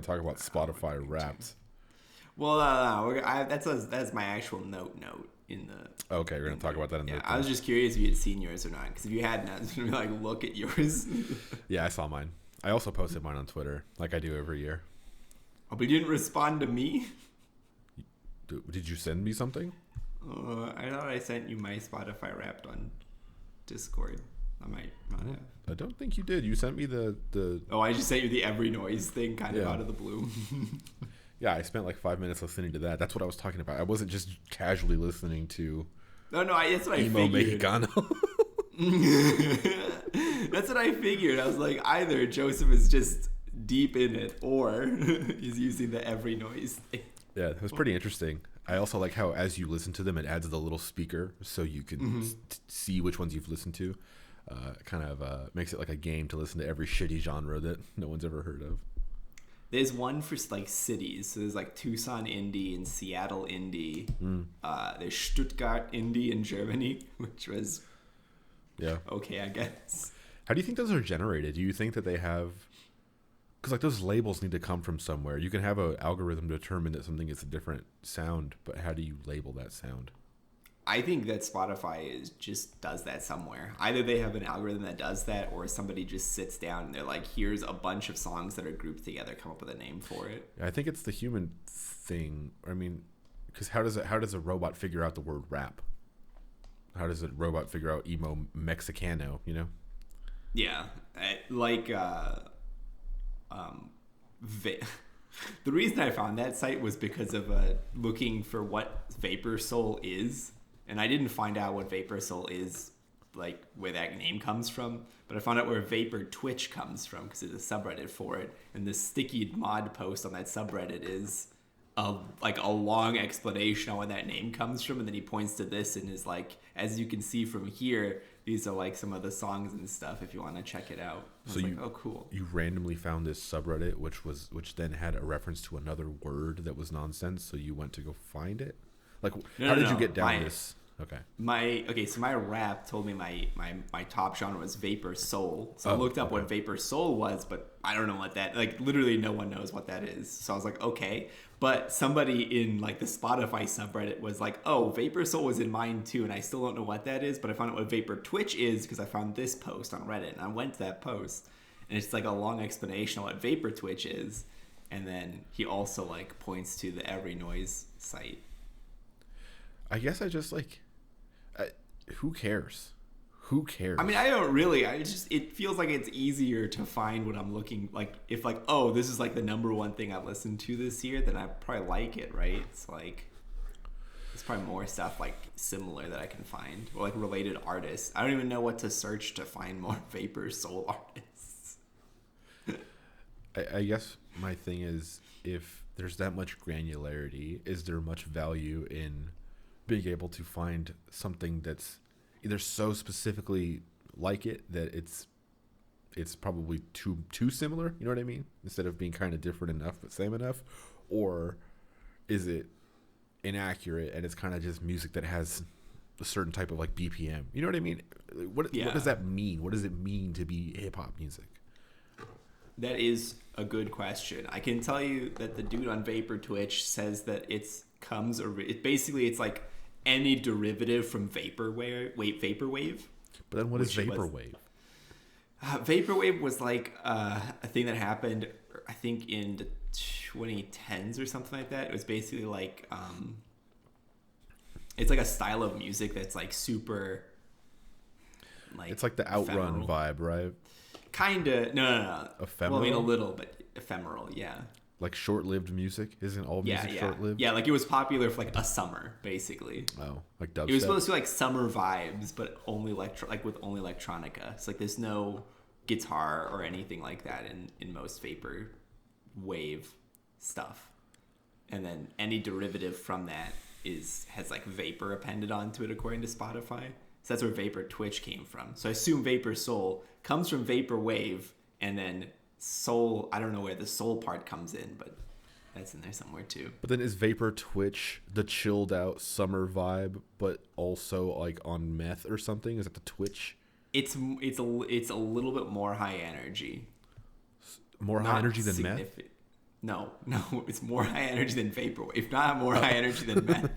Talk about Spotify Wrapped. Well, that's my actual note in the. Okay, we're gonna talk about that in Yeah, the I was thing. just curious if you had seen yours or not. Because if you hadn't, I was gonna be like, look at yours. Yeah, I saw mine. I also posted mine on Twitter, like I do every year. Oh, but you didn't respond to me. Did you send me something? I thought I sent you my Spotify Wrapped on Discord. I might not have. I don't think you did. You sent me the Oh, I just sent you the every noise thing, kind of Yeah. out of the blue. Yeah, I spent like 5 minutes listening to that. That's what I was talking about. I wasn't just casually listening to No, that's what I emo figured. mexicano. That's what I figured. I was like, either Joseph is just deep in it, or he's using the every noise thing. Yeah, it was pretty interesting. I also like how as you listen to them, it adds the little speaker so you can see which ones you've listened to. Kind of makes it like a game to listen to every shitty genre that no one's ever heard of. There's one for like cities. So there's like Tucson indie and Seattle indie. There's Stuttgart indie in Germany, which was Yeah. okay, I guess. How do you think those are generated? Do you think that they have... Because like those labels need to come from somewhere. You can have an algorithm determine that something is a different sound, but how do you label that sound? I think that Spotify just does that somewhere. Either they have an algorithm that does that, or somebody just sits down and they're like, here's a bunch of songs that are grouped together, come up with a name for it. I think it's the human thing. I mean, because how does a robot figure out the word rap? How does a robot figure out emo mexicano? You know? Yeah, the reason I found that site was because of looking for what Vapor Soul is, and I didn't find out what Vapor Soul is, like where that name comes from, but I found out where Vapor Twitch comes from because there's a subreddit for it, and the sticky mod post on that subreddit is a long explanation on where that name comes from, and then he points to this and is like, as you can see from here, these are like some of the songs and stuff if you want to check it out. I was like, oh, cool. You randomly found this subreddit, which then had a reference to another word that was nonsense. So you went to go find it. Like, how did you get down this? Okay. So my rap told me my top genre was Vapor Soul. So I looked up what Vapor Soul was, but I don't know what that, like, literally no one knows what that is. So I was like, okay. But somebody in like the Spotify subreddit was like, oh, Vapor Soul was in mine too, and I still don't know what that is, but I found out what Vapor Twitch is because I found this post on Reddit, and I went to that post, and it's like a long explanation of what Vapor Twitch is, and then he also like points to the Every Noise site. I guess I just like, who cares? Who cares? I mean, I don't really. It feels like it's easier to find what I'm looking like. If like, oh, this is like the number one thing I've listened to this year, then I probably like it, right? It's like, there's probably more stuff like similar that I can find, or like related artists. I don't even know what to search to find more Vapor Soul artists. I guess my thing is, if there's that much granularity, is there much value in being able to find something that's either so specifically like it that it's probably too similar, you know what I mean? Instead of being kind of different enough but same enough, or is it inaccurate and it's kind of just music that has a certain type of like BPM? You know what I mean? What does that mean? What does it mean to be hip hop music? That is a good question. I can tell you that the dude on Vapor Twitch says that it's like any derivative from vaporwave. But then what is vaporwave? Vaporwave was like a thing that happened, I think, in the 2010s or something like that. It was basically like it's like a style of music that's like super, like, it's like the Outrun vibe, right? Kinda. No. Ephemeral? Well, I mean, a little, but ephemeral, yeah. Like short-lived music? Isn't all music short-lived? Yeah, like it was popular for like a summer, basically. Oh, like dubstep? It was supposed to be like summer vibes, but only with only electronica. It's like there's no guitar or anything like that in most vapor wave stuff. And then any derivative from that has like vapor appended onto it according to Spotify. So that's where Vapor Twitch came from. So I assume Vapor Soul comes from Vapor Wave, and then soul, I don't know where the soul part comes in, but that's in there somewhere too. But then is Vapor Twitch the chilled out summer vibe, but also like on meth or something? Is it the Twitch? It's a little bit more high energy. More high energy than meth? No, it's more high energy than vaporwave, not more high energy than meth.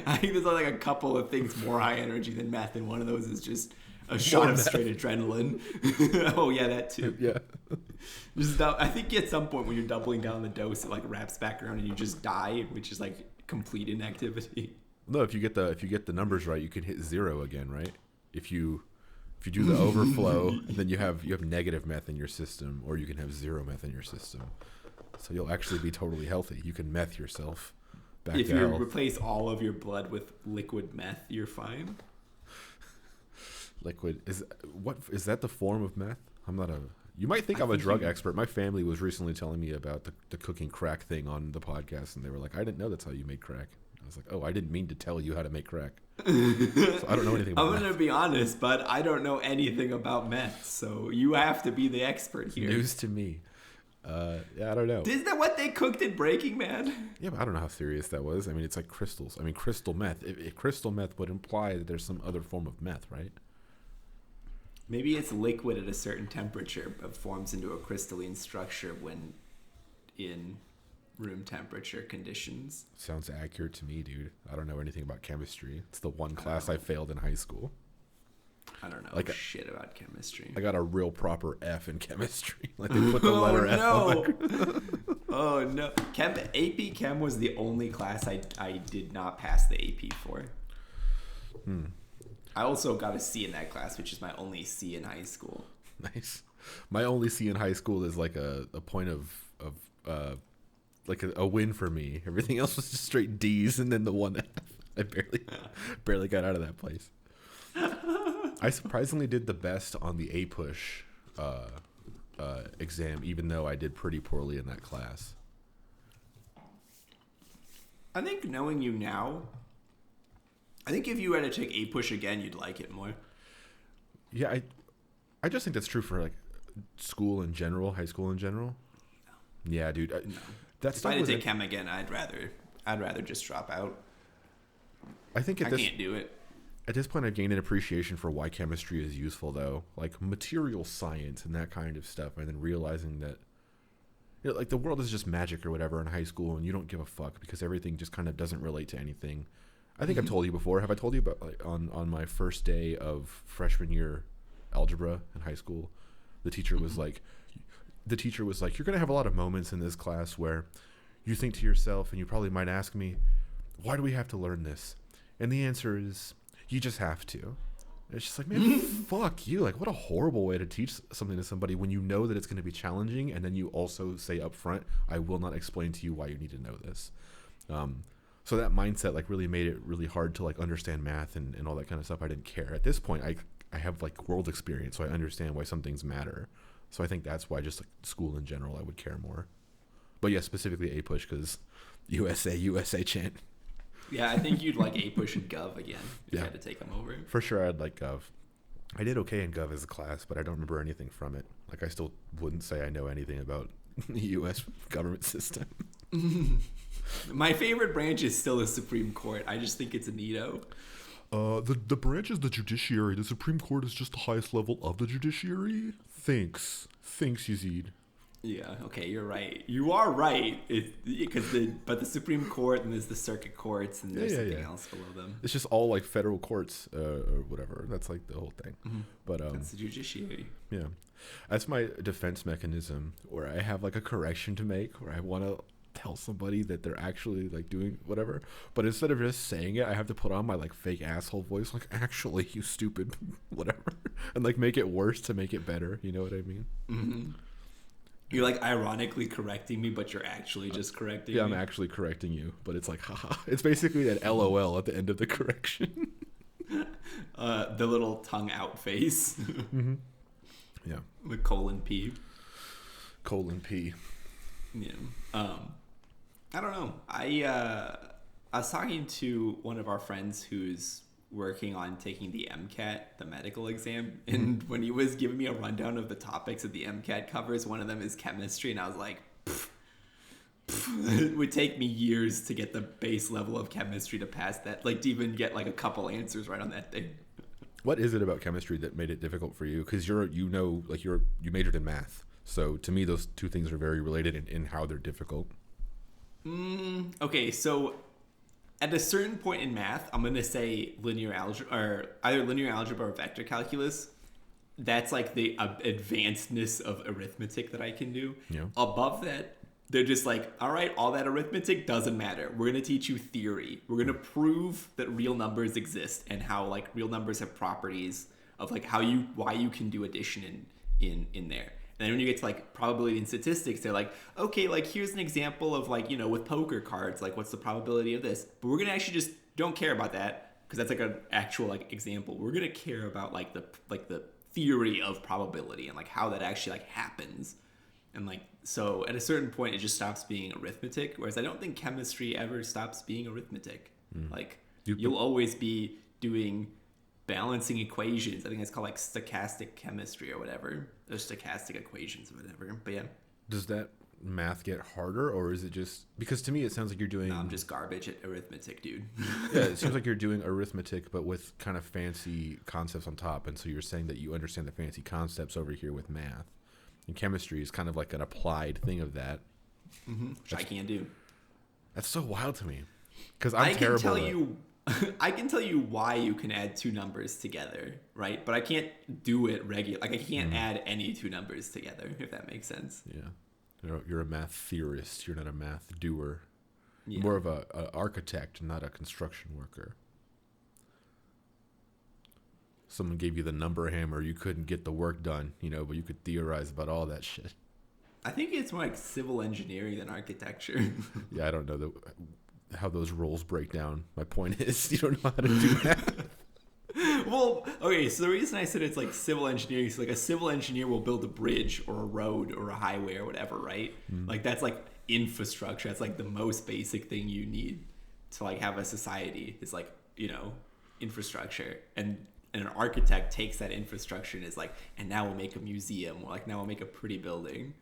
I think there's like a couple of things more high energy than meth, and one of those is just a shot of straight adrenaline. Oh yeah, that too. Yeah. I think at some point when you're doubling down the dose, it like wraps back around and you just die, which is like complete inactivity. No, if you get the numbers right, you can hit 0 again, right? If you do the overflow, then you have negative meth in your system, or you can have 0 meth in your system. So you'll actually be totally healthy. You can meth yourself back if to you health. replace all of your blood with liquid meth, you're fine. Liquid is that the form of meth? You might think I'm a drug expert. My family was recently telling me about the cooking crack thing on the podcast, and they were like, I didn't know that's how you made crack. I was like, oh, I didn't mean to tell you how to make crack. So I don't know anything about I'm going to be honest, but I don't know anything about meth, so you have to be the expert here. News to me. Yeah, I don't know. Isn't that what they cooked in Breaking Bad? Yeah, but I don't know how serious that was. I mean, it's like crystals. I mean, crystal meth. If crystal meth would imply that there's some other form of meth, right? Maybe it's liquid at a certain temperature, but forms into a crystalline structure when in room temperature conditions. Sounds accurate to me, dude. I don't know anything about chemistry. It's the one class I failed in high school. I don't know shit about chemistry. I got a real proper F in chemistry. Like they put the letter F on Oh no. AP Chem was the only class I did not pass the AP for. I also got a C in that class, which is my only C in high school. Nice. My only C in high school is like a point of like a win for me. Everything else was just straight D's and then the one F. I barely got out of that place. I surprisingly did the best on the A-Push exam, even though I did pretty poorly in that class. I think knowing you now, I think if you had to take A-Push again, you'd like it more. Yeah, I just think that's true for like school in general, high school in general. No. Yeah, dude. No. If I had to take chem again, I'd rather just drop out. I can't do it. At this point, I've gained an appreciation for why chemistry is useful, though. Like material science and that kind of stuff, and then realizing that, you know, like the world is just magic or whatever in high school, and you don't give a fuck because everything just kind of doesn't relate to anything. I think I've told you before. Have I told you about like on my first day of freshman year algebra in high school, the teacher was like, you're gonna have a lot of moments in this class where you think to yourself, and you probably might ask me, why do we have to learn this? And the answer is, you just have to. And it's just like, man, fuck you. Like, what a horrible way to teach something to somebody when you know that it's going to be challenging, and then you also say up front, I will not explain to you why you need to know this. So that mindset like really made it really hard to like understand math and all that kind of stuff. I didn't care. At this point, I have like world experience, so I understand why some things matter. So I think that's why just like school in general, I would care more. But yeah, specifically A-Push because USA chant. Yeah, I think you'd like A-Push and Gov again if you had to take them over. For sure, I'd like Gov. I did okay in Gov as a class, but I don't remember anything from it. Like, I still wouldn't say I know anything about the U.S. government system. My favorite branch is still the Supreme Court. I just think it's a neato. The branch is the judiciary. The Supreme Court is just the highest level of the judiciary. Thanks, Yazeed. Yeah, okay, you're right. You are right. But the Supreme Court and there's the circuit courts and there's something else below them. It's just all like federal courts or whatever. That's like the whole thing. Mm-hmm. But that's the judiciary. Yeah, that's my defense mechanism where I have like a correction to make, where I want to tell somebody that they're actually like doing whatever, but instead of just saying it, I have to put on my like fake asshole voice, like, actually, you stupid whatever, and like make it worse to make it better. You know what I mean? Mm-hmm. You're like ironically correcting me, but you're actually just correcting me. Yeah, I'm actually correcting you, but it's like, haha. It's basically that LOL at the end of the correction. The little tongue out face. Mm-hmm. Yeah. The colon P. Yeah. I don't know. I was talking to one of our friends who's working on taking the MCAT, the medical exam, and when he was giving me a rundown of the topics that the MCAT covers, one of them is chemistry, and I was like, it would take me years to get the base level of chemistry to pass that, like to even get like a couple answers right on that thing. What is it about chemistry that made it difficult for you? Because you majored in math, So to me, those two things are very related in how they're difficult. Okay, so at a certain point in math, I'm gonna say linear algebra, or either linear algebra or vector calculus. That's like the advancedness of arithmetic that I can do. Yeah. Above that, they're just like, all right, all that arithmetic doesn't matter. We're gonna teach you theory. We're gonna prove that real numbers exist and how like real numbers have properties of like why you can do addition in there. And then when you get to like probability and statistics, they're like, okay, like here's an example of like, with poker cards, like what's the probability of this? But we're gonna actually just don't care about that because that's like an actual like example. We're gonna care about like the theory of probability and like how that actually like happens. And like so at a certain point it just stops being arithmetic, whereas I don't think chemistry ever stops being arithmetic. Like you'll always be doing balancing equations. I think it's called like stochastic chemistry or whatever. Or stochastic equations or whatever. But yeah. Does that math get harder, or is it just because to me it sounds like you're doing? No, I'm just garbage at arithmetic, dude. Yeah, it seems like you're doing arithmetic, but with kind of fancy concepts on top. And so you're saying that you understand the fancy concepts over here with math, and chemistry is kind of like an applied thing of that, which I can't do. That's so wild to me because I'm terrible. I can tell you why you can add two numbers together, right? But I can't do it regular. Like I can't add any two numbers together, if that makes sense. Yeah, you're a math theorist. You're not a math doer. Yeah. You're more of a architect, not a construction worker. Someone gave you the number hammer, you couldn't get the work done, but you could theorize about all that shit. I think it's more like civil engineering than architecture. Yeah, I don't know how those roles break down. My point is, you don't know how to do that. Well, okay, so the reason I said it's like civil engineering is like a civil engineer will build a bridge or a road or a highway or whatever, right? Like that's like infrastructure. That's like the most basic thing you need to like have a society is like, infrastructure. And an architect takes that infrastructure and is like, and now we'll make a museum, or like now we'll make a pretty building.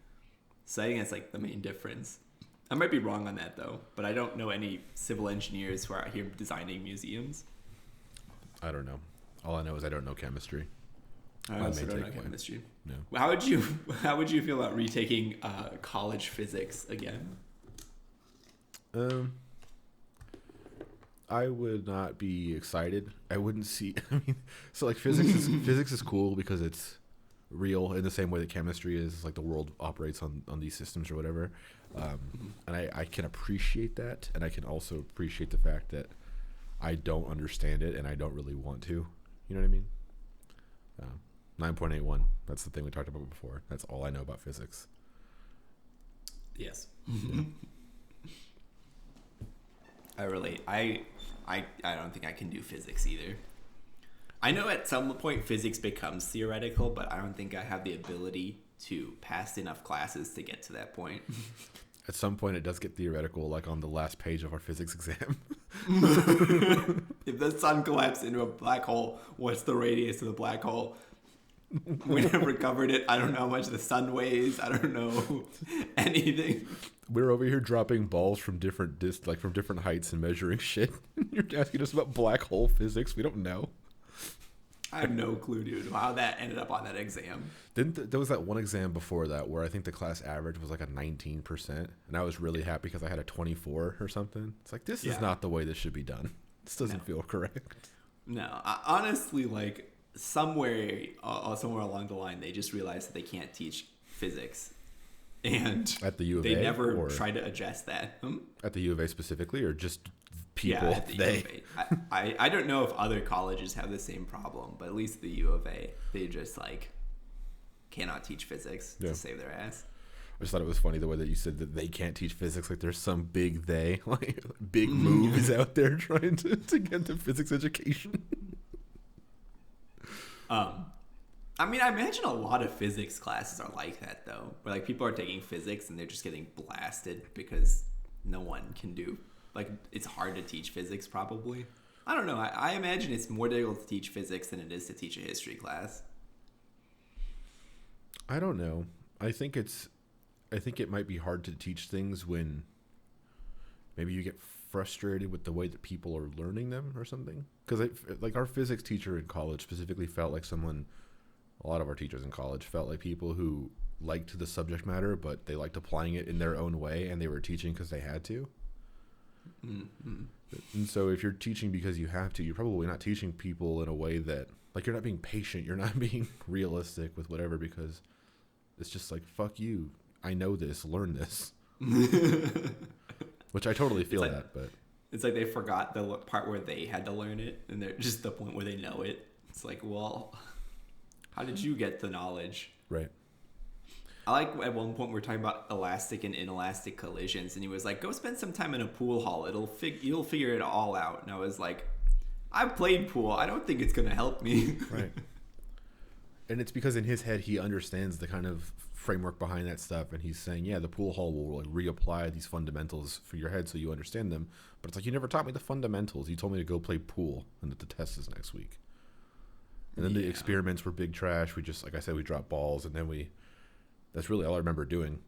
So I think that's like the main difference. I might be wrong on that though, but I don't know any civil engineers who are out here designing museums. I don't know. All I know is I don't know chemistry. I also don't know chemistry. No. How would you feel about retaking college physics again? I would not be excited. I wouldn't see. So like physics is cool because it's real in the same way that chemistry is. It's like the world operates on these systems or whatever. And I can appreciate that, and I can also appreciate the fact that I don't understand it and I don't really want to. You know what I mean? 9.81. That's the thing we talked about before. That's all I know about physics. Yes. I relate. I don't think I can do physics either. I know at some point physics becomes theoretical, but I don't think I have the ability to pass enough classes to get to that point. At some point, it does get theoretical, like on the last page of our physics exam. If the sun collapsed into a black hole, what's the radius of the black hole? We never covered it. I don't know how much the sun weighs. I don't know anything. We're over here dropping balls from different from different heights and measuring shit. You're asking us about black hole physics. We don't know. I have no clue, dude, how that ended up on that exam. There was that one exam before that where I think the class average was like a 19%, and I was really happy because I had a 24 or something. It's like, this is not the way this should be done. This doesn't feel correct. No, honestly, like somewhere along the line, they just realized that they can't teach physics, and at the U of they A, never tried to adjust that. At the U of A specifically, or just people? Yeah, at the U of A. I don't know if other colleges have the same problem, but at least the U of A, they just like cannot teach physics to save their ass. I just thought it was funny the way that you said that they can't teach physics. Like there's some big big moves out there trying to get the physics education. I mean, I imagine a lot of physics classes are like that though, where like people are taking physics and they're just getting blasted because no one can do. Like it's hard to teach physics probably. I don't know. I imagine it's more difficult to teach physics than it is to teach a history class. I don't know. I think it might be hard to teach things when maybe you get frustrated with the way that people are learning them or something. Because like our physics teacher in college specifically felt like a lot of our teachers in college felt like people who liked the subject matter, but they liked applying it in their own way, and they were teaching because they had to. Mm-hmm. And so if you're teaching because you have to, you're probably not teaching people in a way that, like, you're not being patient, you're not being realistic with whatever, because it's just like, fuck you, I know this, learn this. Which I totally feel like, that, but it's like they forgot the part where they had to learn it, and they're just the point where they know it. It's like, well, how did you get the knowledge? Right. I like at one point we were talking about elastic and inelastic collisions, and he was like, go spend some time in a pool hall. You'll figure it all out. And I was like, I've played pool. I don't think it's going to help me. Right. And it's because in his head, he understands the kind of framework behind that stuff. And he's saying, yeah, the pool hall will like reapply these fundamentals for your head so you understand them. But it's like, you never taught me the fundamentals. You told me to go play pool and that the test is next week. And then the experiments were big trash. We just, like I said, we dropped balls, and then that's really all I remember doing.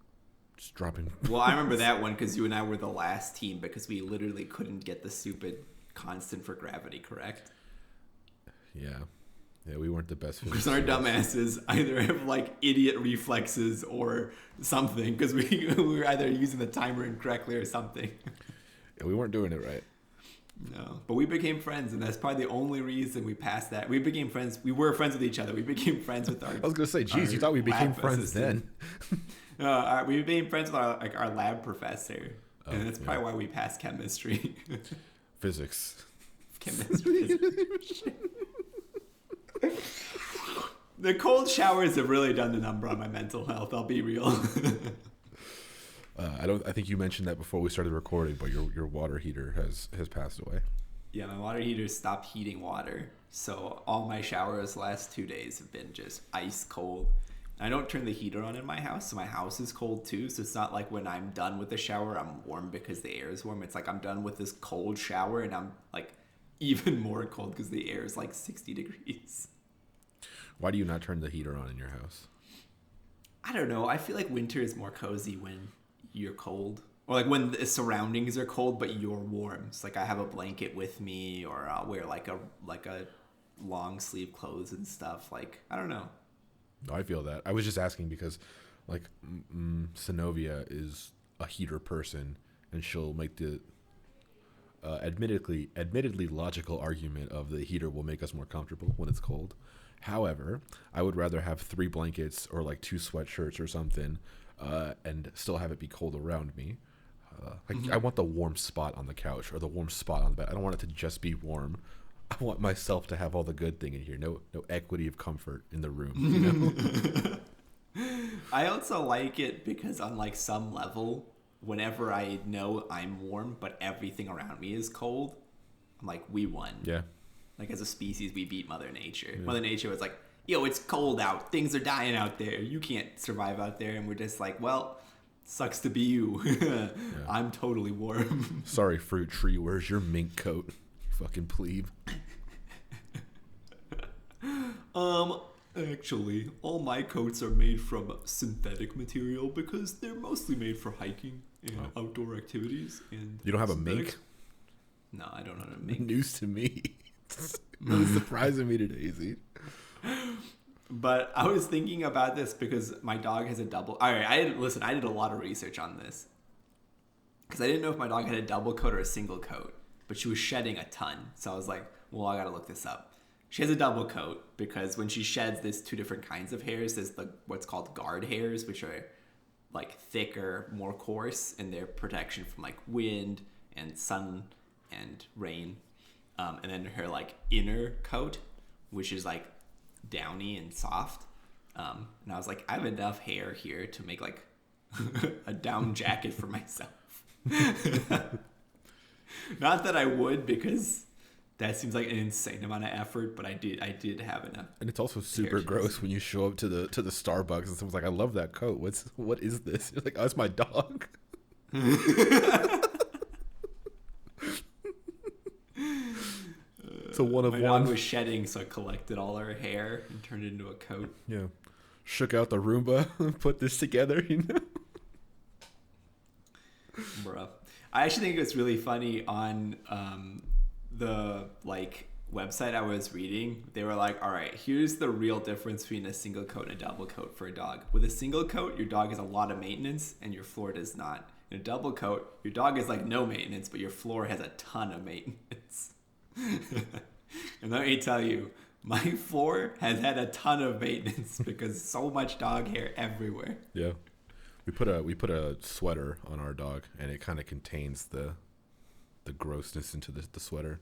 Just dropping. Well, I remember that one because you and I were the last team because we literally couldn't get the stupid constant for gravity correct. Yeah. Yeah, we weren't the best. Because our dumbasses either have like idiot reflexes or something, because we were either using the timer incorrectly or something. Yeah, we weren't doing it right. No, but we became friends, and that's probably the only reason we passed that. We became friends. We were friends with each other. We became friends with our. I was gonna say, geez, you thought we became friends then? We became friends with our lab professor, and that's probably why we passed chemistry. Physics. Chemistry. The cold showers have really done the number on my mental health. I'll be real. I think you mentioned that before we started recording, but your water heater has passed away. Yeah, my water heater stopped heating water, so all my showers the last 2 days have been just ice cold. I don't turn the heater on in my house, so my house is cold too. So it's not like when I'm done with the shower, I'm warm because the air is warm. It's like I'm done with this cold shower, and I'm like even more cold because the air is like 60 degrees. Why do you not turn the heater on in your house? I don't know. I feel like winter is more cozy when you're cold, or like when the surroundings are cold but you're warm. It's like I have a blanket with me, or I'll wear like a long sleeve clothes and stuff. Like, I don't know. No, I feel that. I was just asking because like Synovia is a heater person, and she'll make the admittedly logical argument of the heater will make us more comfortable when it's cold. However, I would rather have 3 blankets or like 2 sweatshirts or something, and still have it be cold around me. I want the warm spot on the couch or the warm spot on the bed. I don't want it to just be warm. I want myself to have all the good thing in here. No equity of comfort in the room. You know? I also like it because on like some level, whenever I know I'm warm but everything around me is cold, I'm like, we won. Yeah. Like, as a species, we beat Mother Nature. Yeah. Mother Nature was like, yo, it's cold out. Things are dying out there. You can't survive out there. And we're just like, well, sucks to be you. Yeah. I'm totally warm. Sorry, fruit tree. Where's your mink coat? You fucking plebe. Actually, all my coats are made from synthetic material because they're mostly made for hiking and outdoor activities. And you don't have a mink? No, I don't know a mink. News to me. Really surprising me today, Yazeed. But I was thinking about this because my dog has a double. All right, I did a lot of research on this because I didn't know if my dog had a double coat or a single coat, but she was shedding a ton. So I was like, well, I gotta look this up. She has a double coat because when she sheds, there's 2 different kinds of hairs. There's what's called guard hairs, which are like thicker, more coarse, and they're protection from like wind and sun and rain. And then her like inner coat, which is like downy and soft. And I was like, I have enough hair here to make like a down jacket for myself. Not that I would, because that seems like an insane amount of effort, but I did have enough. And it's also super gross when you show up to the Starbucks and someone's like, I love that coat. What is this? You're like, oh, it's my dog. So one of my one. dog was shedding, so I collected all her hair and turned it into a coat. Yeah, shook out the Roomba and put this together. You know, bruh. I actually think it's really funny on the like website I was reading, they were like, all right, here's the real difference between a single coat and a double coat for a dog. With a single coat, your dog has a lot of maintenance and your floor does not. In a double coat, your dog is like no maintenance, but your floor has a ton of maintenance. And let me tell you, my floor has had a ton of maintenance because so much dog hair everywhere. Yeah. We put a sweater on our dog, and it kind of contains the grossness into the sweater.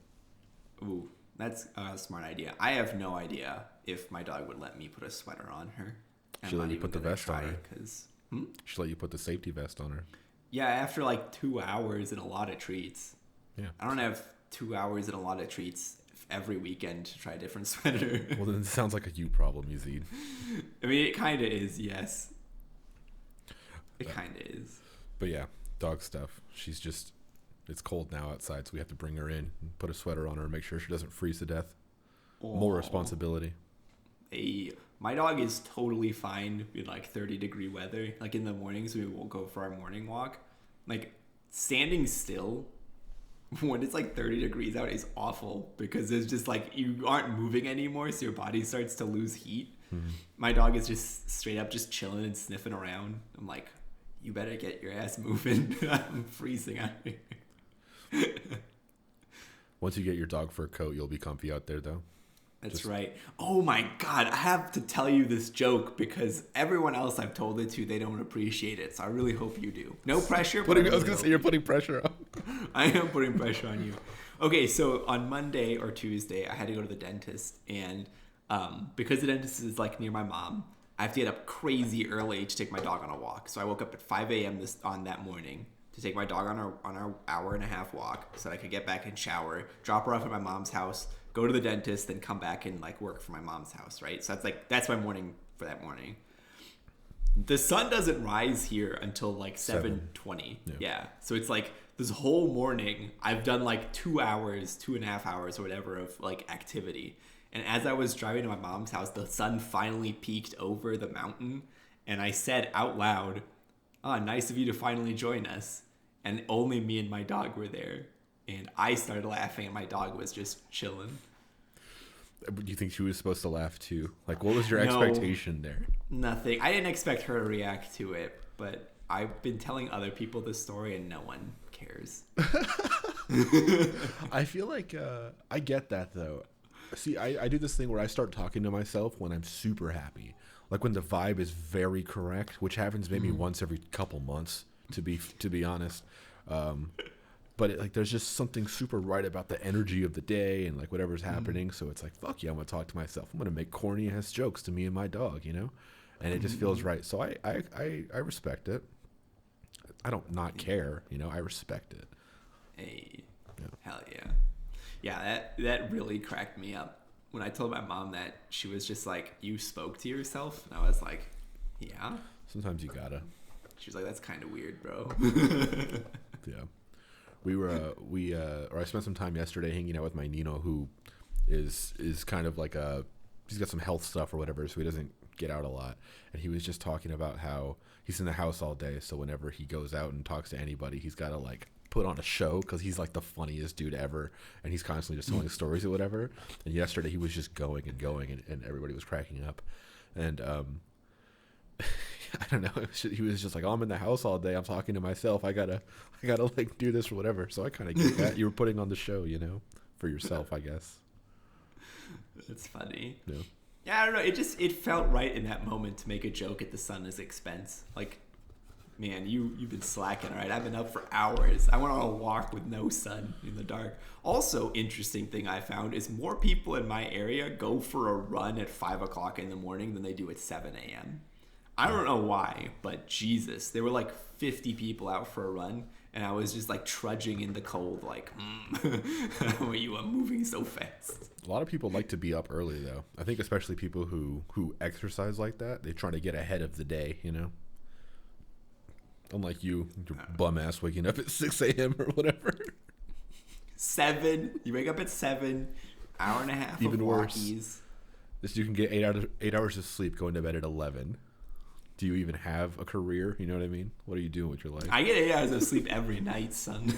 Ooh, that's a smart idea. I have no idea if my dog would let me put a sweater on her. She'll let you put the vest on her. She'll let you put the safety vest on her. Yeah, after like 2 hours and a lot of treats. Yeah. I don't have 2 hours and a lot of treats every weekend to try a different sweater. Well, then it sounds like a you problem, Yazeed. I mean, it kind of is, yes. It kind of is. But yeah, dog stuff. She's just, it's cold now outside, so we have to bring her in and put a sweater on her and make sure she doesn't freeze to death. More responsibility. Hey, my dog is totally fine in like 30-degree weather. Like in the mornings, we won't go for our morning walk. Like standing still when it's like 30 degrees out is awful because it's just like you aren't moving anymore, so your body starts to lose heat. Mm-hmm. My dog is just straight up just chilling and sniffing around. I'm like, you better get your ass moving. I'm freezing out here. Once you get your dog fur coat, you'll be comfy out there, though. That's right. Oh my God, I have to tell you this joke because everyone else I've told it to, they don't appreciate it. So I really hope you do. No pressure. I was going to say you're putting pressure on. I am putting pressure on you. Okay, so on Monday or Tuesday, I had to go to the dentist. And because the dentist is like near my mom, I have to get up crazy early to take my dog on a walk. So I woke up at 5 a.m. on that morning to take my dog on our hour-and-a-half walk so that I could get back and shower, drop her off at my mom's house, go to the dentist, then come back and like work for my mom's house, right? So that's my morning for that morning. The sun doesn't rise here until like 7:20. Yeah. So it's like this whole morning I've done like 2 hours, 2.5 hours or whatever of like activity. And as I was driving to my mom's house, the sun finally peeked over the mountain and I said out loud, "Oh, nice of you to finally join us." And only me and my dog were there. And I started laughing and my dog was just chilling. Do you think she was supposed to laugh too? Like, what was your expectation there? Nothing. I didn't expect her to react to it, but I've been telling other people this story and no one cares. I feel like I get that though. See, I do this thing where I start talking to myself when I'm super happy. Like when the vibe is very correct, which happens maybe once every couple months, to be honest. But like, there's just something super right about the energy of the day and like whatever's happening. So it's like, fuck yeah, I'm gonna talk to myself. I'm gonna make corny ass jokes to me and my dog, you know, and it just feels right. So I respect it. I don't not care, you know. I respect it. Hey, hell yeah, yeah. That really cracked me up when I told my mom that. She was just like, "You spoke to yourself," and I was like, "Yeah." Sometimes you gotta. She's like, "That's kind of weird, bro." Yeah. I spent some time yesterday hanging out with my Nino, who is kind of like he's got some health stuff or whatever, so he doesn't get out a lot. And he was just talking about how he's in the house all day, so whenever he goes out and talks to anybody, he's got to like put on a show because he's like the funniest dude ever, and he's constantly just telling stories or whatever. And yesterday he was just going and everybody was cracking up. And I don't know. He was just like, "Oh, I'm in the house all day. I'm talking to myself. I gotta like do this or whatever." So I kind of get that. You were putting on the show, you know, for yourself, I guess. That's funny. Yeah. Yeah, I don't know. It felt right in that moment to make a joke at the sun's expense. Like, man, you've been slacking, all right? I've been up for hours. I went on a walk with no sun in the dark. Also, interesting thing I found is more people in my area go for a run at 5 o'clock in the morning than they do at 7 a.m. I don't know why, but Jesus, there were like 50 people out for a run, and I was just like trudging in the cold, like, you are moving so fast. A lot of people like to be up early, though. I think especially people who exercise like that, they try to get ahead of the day, you know? Unlike you, your bum ass waking up at 6 a.m. or whatever. 7? You wake up at 7, hour and a half Even of worse. walkies. This you can get 8 hours of sleep, going to bed at 11. Do you even have a career? You know what I mean? What are you doing with your life? I get 8 hours of sleep every night, son.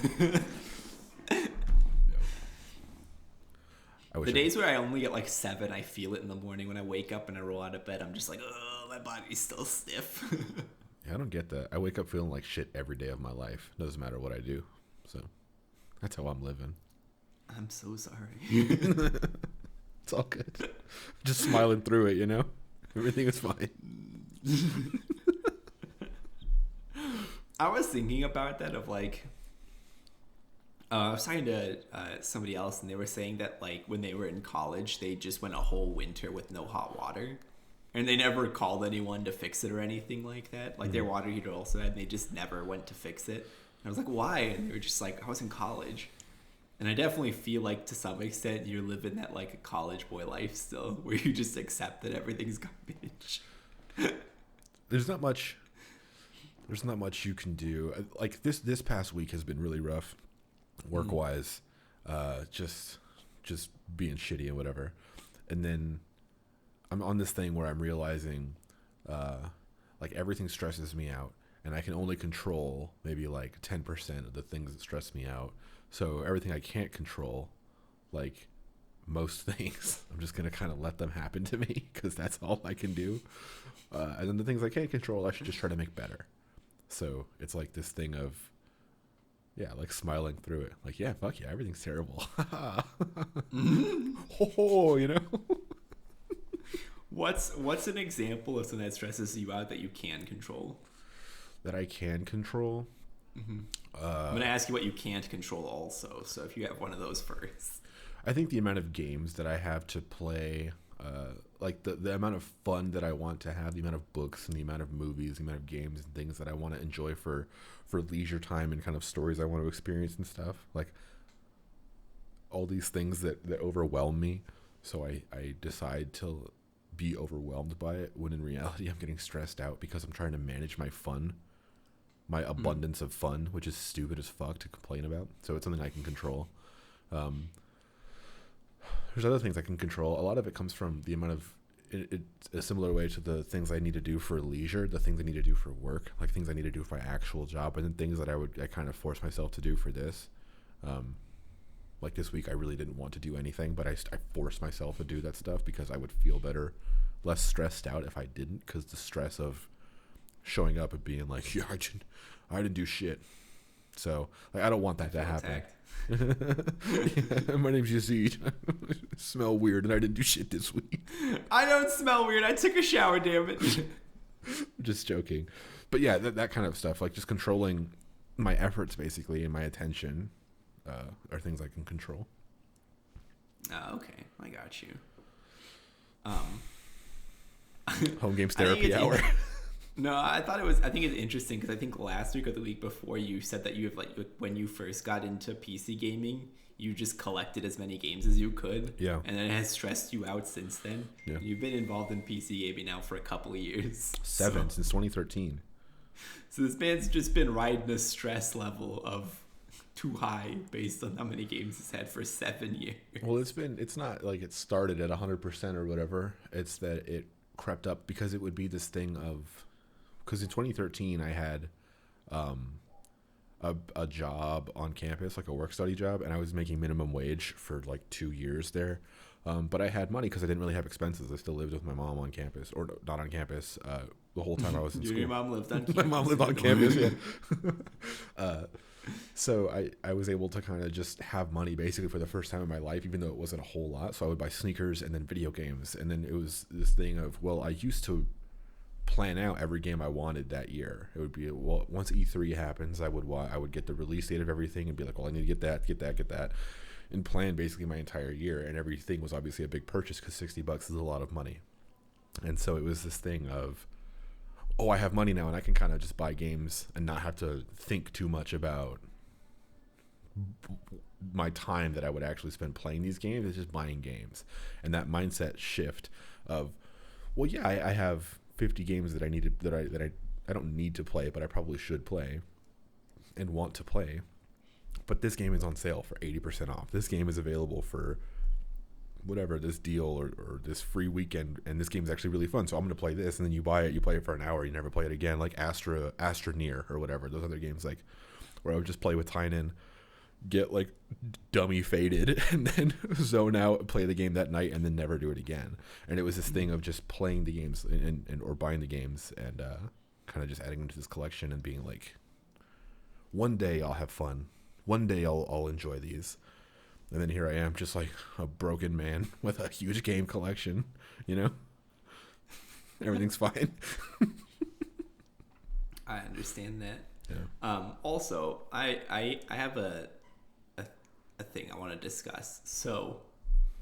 The days where I only get like 7, I feel it in the morning when I wake up and I roll out of bed. I'm just like, oh, my body's still stiff. Yeah, I don't get that. I wake up feeling like shit every day of my life. Doesn't matter what I do. So that's how I'm living. I'm so sorry. It's all good. Just smiling through it, you know? Everything is fine. I was thinking about that of like, I was talking to somebody else, and they were saying that like when they were in college, they just went a whole winter with no hot water, and they never called anyone to fix it or anything like that. Like their water heater also had, and they just never went to fix it. And I was like, why? And they were just like, I was in college. And I definitely feel like to some extent you're living that like a college boy life still, where you just accept that everything's garbage. There's not much you can do. Like this past week has been really rough, work wise. Just being shitty and whatever. And then I'm on this thing where I'm realizing, like everything stresses me out, and I can only control maybe like 10% of the things that stress me out. So everything I can't control, like most things, I'm just going to kind of let them happen to me because that's all I can do. And then the things I can't control, I should just try to make better. So it's like this thing of, yeah, like smiling through it. Like, yeah, fuck yeah, everything's terrible. Oh, you know? What's an example of something that stresses you out that you can control? That I can control? I'm going to ask you what you can't control also. So if you have one of those first. I think the amount of games that I have to play, like the amount of fun that I want to have, the amount of books and the amount of movies, the amount of games and things that I want to enjoy for leisure time and kind of stories I want to experience and stuff. Like all these things that overwhelm me. So I decide to be overwhelmed by it when in reality I'm getting stressed out because I'm trying to manage my fun. My abundance of fun, which is stupid as fuck to complain about. So it's something I can control. There's other things I can control. A lot of it comes from the amount of, it's a similar way to the things I need to do for leisure, the things I need to do for work, like things I need to do for my actual job, and then things that I kind of force myself to do for this. Like this week, I really didn't want to do anything, but I forced myself to do that stuff because I would feel better, less stressed out if I didn't, because the stress of showing up and being like, yeah, I didn't do shit. So like, I don't want that to happen. Yeah, my name's Yazeed. I smell weird and I didn't do shit this week. I don't smell weird. I took a shower, damn it. Just joking. But yeah, that kind of stuff, like just controlling my efforts basically and my attention are things I can control. Oh, okay. I got you. Homegames therapy hour. No, I think it's interesting because I think last week or the week before you said that you have like when you first got into PC gaming, you just collected as many games as you could. Yeah. And then it has stressed you out since then. Yeah. You've been involved in PC gaming now for a couple of years. 7 since 2013. So this man's just been riding a stress level of too high based on how many games he's had for 7 years. Well, it's not like it started at 100% or whatever. It's that it crept up because it would be this thing of, because in 2013 I had a job on campus, like a work study job, and I was making minimum wage for like 2 years there. But I had money because I didn't really have expenses. I still lived with my mom on campus, or not on campus, the whole time I was in school. Your mom lived on campus. My mom lived on campus, yeah. So I was able to kind of just have money basically for the first time in my life, even though it wasn't a whole lot. So I would buy sneakers and then video games. And then it was this thing of, well, I used to plan out every game I wanted that year. It would be, well, once E3 happens, I would get the release date of everything and be like, well, I need to get that, and plan basically my entire year. And everything was obviously a big purchase because $60 is a lot of money. And so it was this thing of, oh, I have money now and I can kind of just buy games and not have to think too much about my time that I would actually spend playing these games. It's just buying games. And that mindset shift of, well, yeah, I have 50 games that I need to, that I don't need to play, but I probably should play and want to play. But this game is on sale for 80% off. This game is available for whatever, this deal or this free weekend, and this game is actually really fun, so I'm going to play this. And then you buy it, you play it for an hour, you never play it again, like Astroneer or whatever, those other games, like where I would just play with Tynan get like dummy faded, and then zone out, play the game that night, and then never do it again. And it was this thing of just playing the games and or buying the games and kind of just adding them to this collection and being like, one day I'll have fun. One day I'll enjoy these. And then here I am, just like a broken man with a huge game collection, you know? Everything's fine. I understand that. Yeah. Also, I have a thing I want to discuss. So,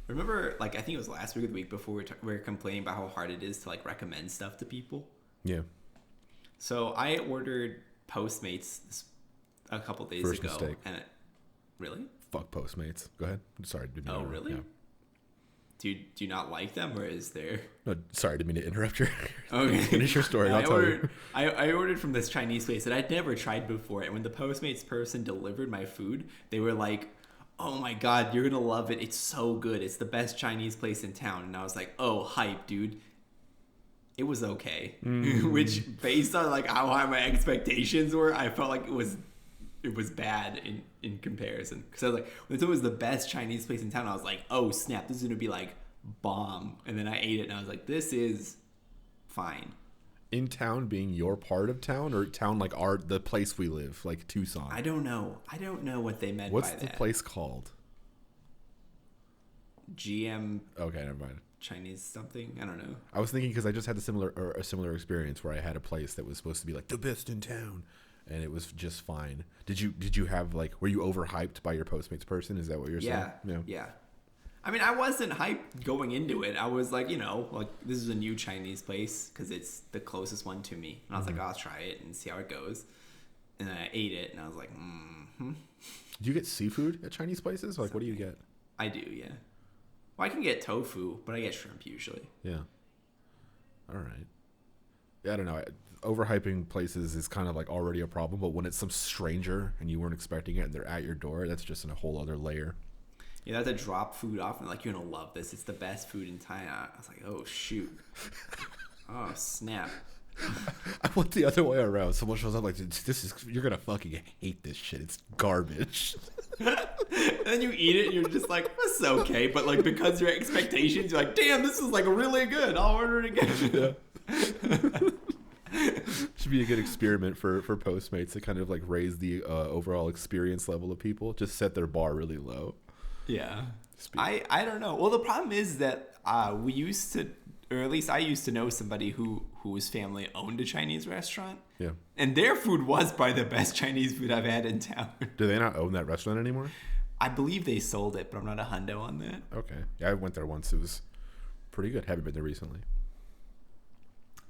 remember, like, I think it was last week or the week before we were complaining about how hard it is to, like, recommend stuff to people. Yeah. So, I ordered Postmates a couple days First ago. mistake. And really? Fuck Postmates. Go ahead. Sorry. Didn't mean to really? Yeah. Do you not like them, or is there... No, sorry, didn't mean to interrupt your... Okay. Finish your story. I'll tell you. I ordered from this Chinese place that I'd never tried before, and when the Postmates person delivered my food, they were like, oh my god, you're gonna love it. It's so good. It's the best Chinese place in town. And I was like, oh, hype, dude. It was okay. Which, based on like how high my expectations were, I felt like it was bad in comparison. Because I was like, when it was the best Chinese place in town, I was like, oh snap, this is gonna be like bomb. And then I ate it and I was like, this is fine. In town being your part of town, or town like the place we live, like Tucson? I don't know what they meant What's by the that. place called? GM. Okay, never mind. Chinese something. I don't know. I was thinking because I just had a similar experience where I had a place that was supposed to be like the best in town, and it was just fine. Did you have like, were you overhyped by your Postmates person? Is that what you're saying? Yeah. I mean, I wasn't hyped going into it. I was like, like this is a new Chinese place because it's the closest one to me, and I was like, I'll try it and see how it goes. And then I ate it, and I was like, Do you get seafood at Chinese places? Like, what do you get? I do, yeah. Well, I can get tofu, but I get shrimp usually. Yeah. All right. Yeah, I don't know. Overhyping places is kind of like already a problem, but when it's some stranger and you weren't expecting it and they're at your door, that's just in a whole other layer. You have to drop food off and like, you're gonna love this. It's the best food in China. I was like, oh shoot. Oh snap. I went the other way around. Someone shows up like, you're gonna fucking hate this shit. It's garbage. And then you eat it and you're just like, this is okay. But like, because your expectations, you're like, damn, this is like really good. I'll order it again. Yeah. Should be a good experiment for Postmates to kind of like raise the overall experience level of people. Just set their bar really low. Yeah. I don't know. Well, the problem is that we used to, or at least I used to know somebody whose family owned a Chinese restaurant. Yeah. And their food was probably the best Chinese food I've had in town. Do they not own that restaurant anymore? I believe they sold it, but I'm not a hundo on that. Okay. Yeah, I went there once. It was pretty good. Haven't been there recently.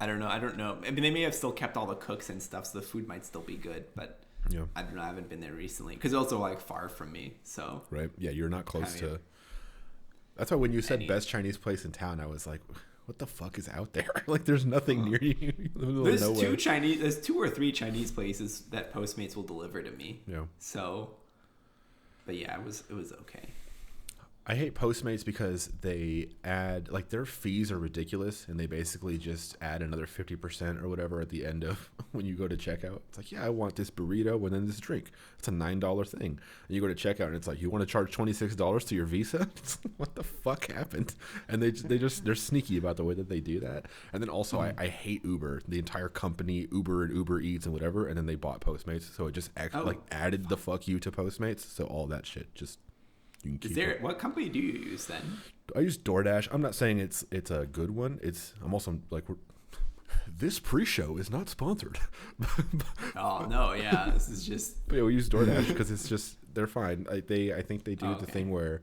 I don't know. I mean, they may have still kept all the cooks and stuff, so the food might still be good, but yeah. I don't know. I haven't been there recently because it's also like far from me. So right. Yeah, you're not close to. That's why when you said best Chinese place in town, I was like, what the fuck is out there? Like, there's nothing near you. There's two or three Chinese places that Postmates will deliver to me. Yeah. So, but yeah, it was okay. I hate Postmates because they add, like, their fees are ridiculous, and they basically just add another 50% or whatever at the end of when you go to checkout. It's like, yeah, I want this burrito and then this drink. It's a $9 thing. And you go to checkout, and it's like, you want to charge $26 to your Visa? What the fuck happened? And they're sneaky about the way that they do that. And then also, I hate Uber, the entire company, Uber and Uber Eats and whatever, and then they bought Postmates, so it just added the fuck you to Postmates, so all that shit just... What company do you use then? I use DoorDash. I'm not saying it's a good one. I'm also like, this pre-show is not sponsored. Oh no, yeah, this is just. But yeah, we use DoorDash because it's just, they're fine. I think they do the thing where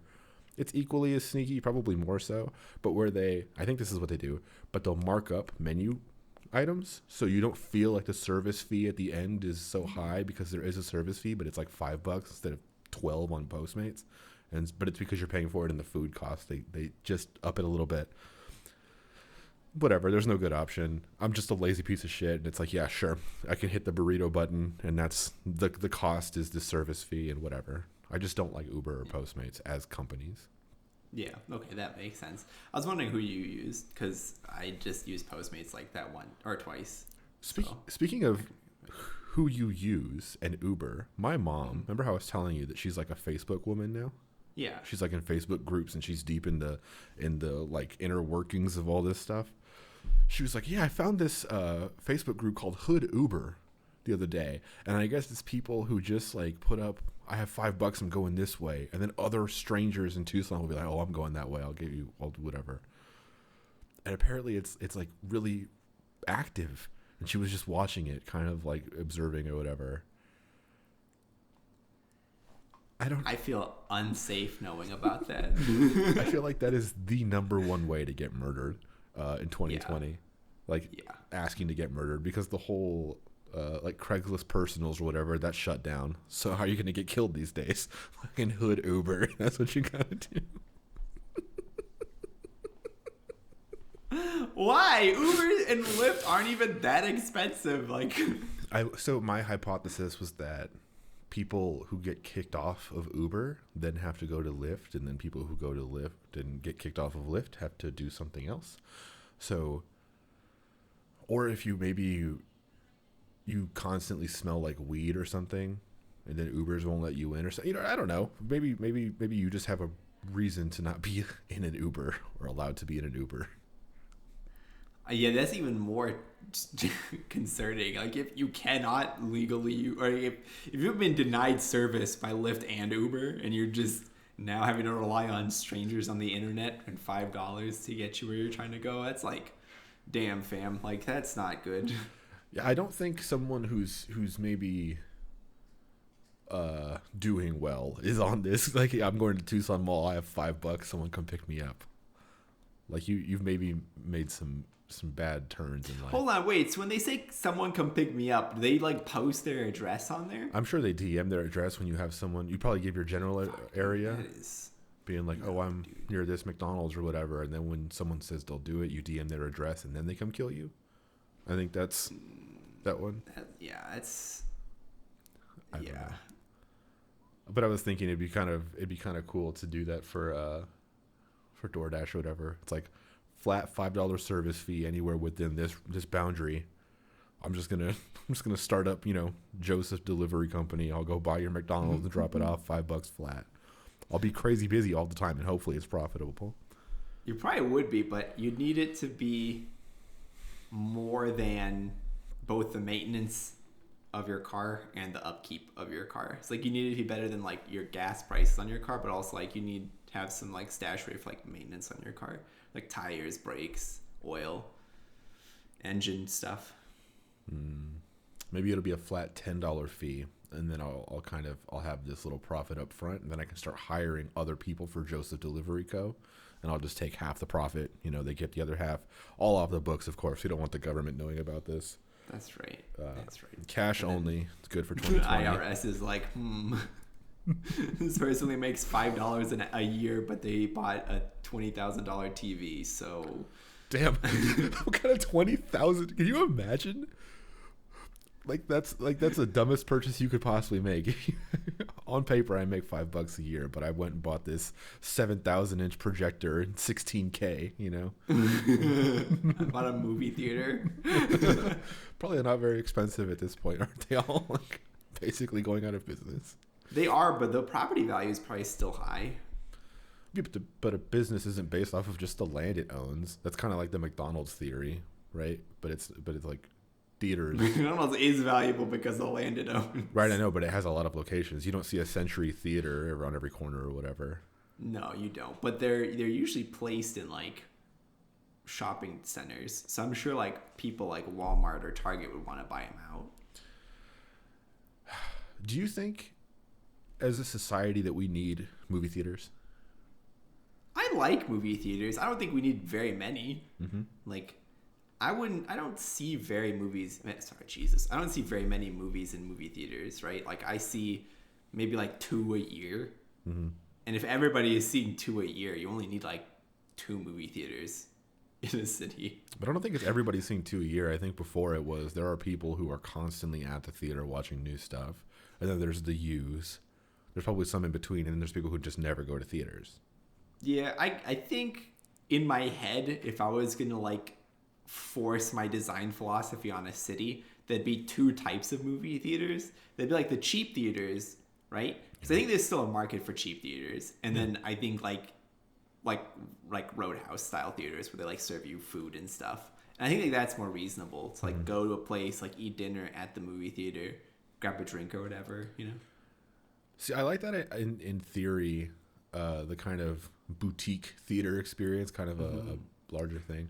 it's equally as sneaky, probably more so, but where I think this is what they do, but they'll mark up menu items so you don't feel like the service fee at the end is so high, because there is a service fee, but it's like $5 instead of 12 on Postmates. But it's because you're paying for it in the food cost. They just up it a little bit. Whatever, there's no good option. I'm just a lazy piece of shit, and it's like, yeah, sure, I can hit the burrito button, and that's the cost is the service fee and whatever. I just don't like Uber or Postmates as companies. Yeah, okay, that makes sense. I was wondering who you used, because I just used Postmates like that one or twice. Speaking of who you use and Uber. My mom, remember how I was telling you that she's like a Facebook woman now? Yeah. She's like in Facebook groups and she's deep in the like inner workings of all this stuff. She was like, yeah, I found this Facebook group called Hood Uber the other day. And I guess it's people who just like put up, I have $5, I'm going this way. And then other strangers in Tucson will be like, oh, I'm going that way. I'll do whatever. And apparently it's like really active. And she was just watching it, kind of like observing or whatever. I feel unsafe knowing about that. I feel like that is the number one way to get murdered in 2020. Yeah. Like asking to get murdered, because the whole like Craigslist personals or whatever, that's shut down. So how are you going to get killed these days? Fucking Hood Uber. That's what you got to do. Why? Uber and Lyft aren't even that expensive. Like, So my hypothesis was that people who get kicked off of Uber then have to go to Lyft, and then people who go to Lyft and get kicked off of Lyft have to do something else. So, or if you you constantly smell like weed or something, and then Ubers won't let you in, or something. You know, I don't know. Maybe you just have a reason to not be in an Uber or allowed to be in an Uber. yeah, that's even more concerning. Like, if you cannot legally, or if you've been denied service by Lyft and Uber, and you're just now having to rely on strangers on the internet and $5 to get you where you're trying to go, that's like, damn, fam. Like, that's not good. Yeah, I don't think someone who's maybe doing well is on this. Like, I'm going to Tucson Mall, I have $5, someone come pick me up. Like, you've maybe made some bad turns in life. Hold on, wait. So when they say someone come pick me up, do they like post their address on there? I'm sure they DM their address when you have someone. You probably give your general area, That is being like, "Oh, I'm near this McDonald's or whatever." And then when someone says they'll do it, you DM their address, and then they come kill you. I think that's that one. It's I don't know. But I was thinking it'd be kind of cool to do that for DoorDash or whatever. It's like flat $5 service fee anywhere within this boundary. I'm just gonna start up, Joseph Delivery Company. I'll go buy your McDonald's and drop it off, $5 flat. I'll be crazy busy all the time, and hopefully it's profitable. You probably would be, but you'd need it to be more than both the maintenance of your car and the upkeep of your car. It's like you need it to be better than like your gas prices on your car, but also like you need to have some like stash rate for like maintenance on your car, like tires, brakes, oil, engine stuff. Maybe it'll be a flat $10 fee, and then I'll have this little profit up front, and then I can start hiring other people for Joseph Delivery Co. And I'll just take half the profit. They get the other half, all off the books, of course. We don't want the government knowing about this. That's right. That's right. Cash only. It's good for 2020. IRS is like, this person only makes $5 a year, but they bought a $20,000 TV. So, damn, what kind of 20,000? Can you imagine? That's the dumbest purchase you could possibly make. On paper, I make $5 a year, but I went and bought this 7,000-inch projector and 16K. I bought a movie theater. Probably not very expensive at this point, aren't they all? Like, basically going out of business. They are, but the property value is probably still high. Yeah, but a business isn't based off of just the land it owns. That's kind of like the McDonald's theory, right? But it's like theaters. McDonald's is valuable because the land it owns. Right, I know, but it has a lot of locations. You don't see a Century Theater around every corner or whatever. No, you don't. But they're usually placed in like shopping centers. So I'm sure like people like Walmart or Target would want to buy them out. Do you think, as a society, that we need movie theaters? I like movie theaters. I don't think we need very many. Mm-hmm. Like, I don't see very many movies in movie theaters, right? Like, I see maybe like 2 a year. Mm-hmm. And if everybody is seeing 2 a year, you only need like 2 movie theaters in a city. But I don't think it's everybody seeing 2 a year. I think before it was, there are people who are constantly at the theater watching new stuff. And then there's the U's. There's probably some in between. And then there's people who just never go to theaters. Yeah, I think in my head, if I was going to like force my design philosophy on a city, there'd be two types of movie theaters. There'd be like the cheap theaters, right? Because I think there's still a market for cheap theaters, and then I think like Roadhouse style theaters where they like serve you food and stuff. And I think like that's more reasonable to like go to a place, like eat dinner at the movie theater, grab a drink or whatever, you know. See, I like that in theory, the kind of boutique theater experience, kind of a larger thing.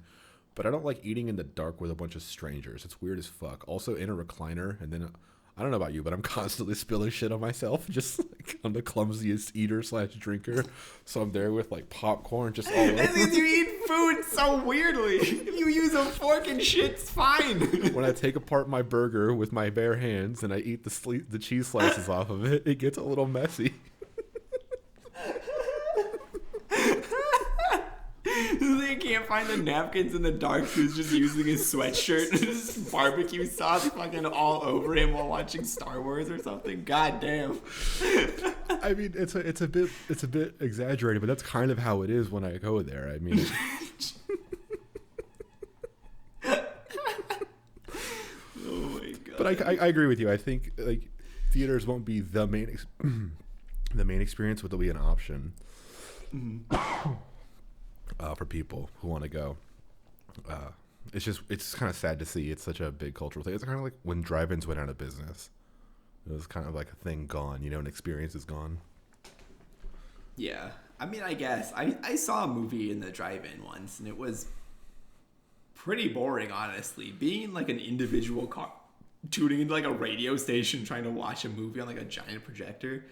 But I don't like eating in the dark with a bunch of strangers. It's weird as fuck. Also in a recliner, and then I don't know about you, but I'm constantly spilling shit on myself, just like I'm the clumsiest eater / drinker. So I'm there with like popcorn just all over. That's because you eat food so weirdly. If you use a fork and shit, it's fine. When I take apart my burger with my bare hands and I eat the cheese slices off of it, it gets a little messy. They can't find the napkins in the dark, so he's just using his sweatshirt and just barbecue sauce fucking all over him while watching Star Wars or something. God damn. I mean, it's a bit exaggerated, but that's kind of how it is when I go there. I mean, oh my god. But I agree with you. I think like theaters won't be the main the main experience, but they'll be an option. For people who want to go. It's kind of sad to see. It's such a big cultural thing. It's kind of like when drive-ins went out of business. It was kind of like a thing gone, an experience is gone. Yeah. I mean, I guess. I saw a movie in the drive-in once, and it was pretty boring, honestly. Being like an individual car, tuning into like a radio station, trying to watch a movie on like a giant projector.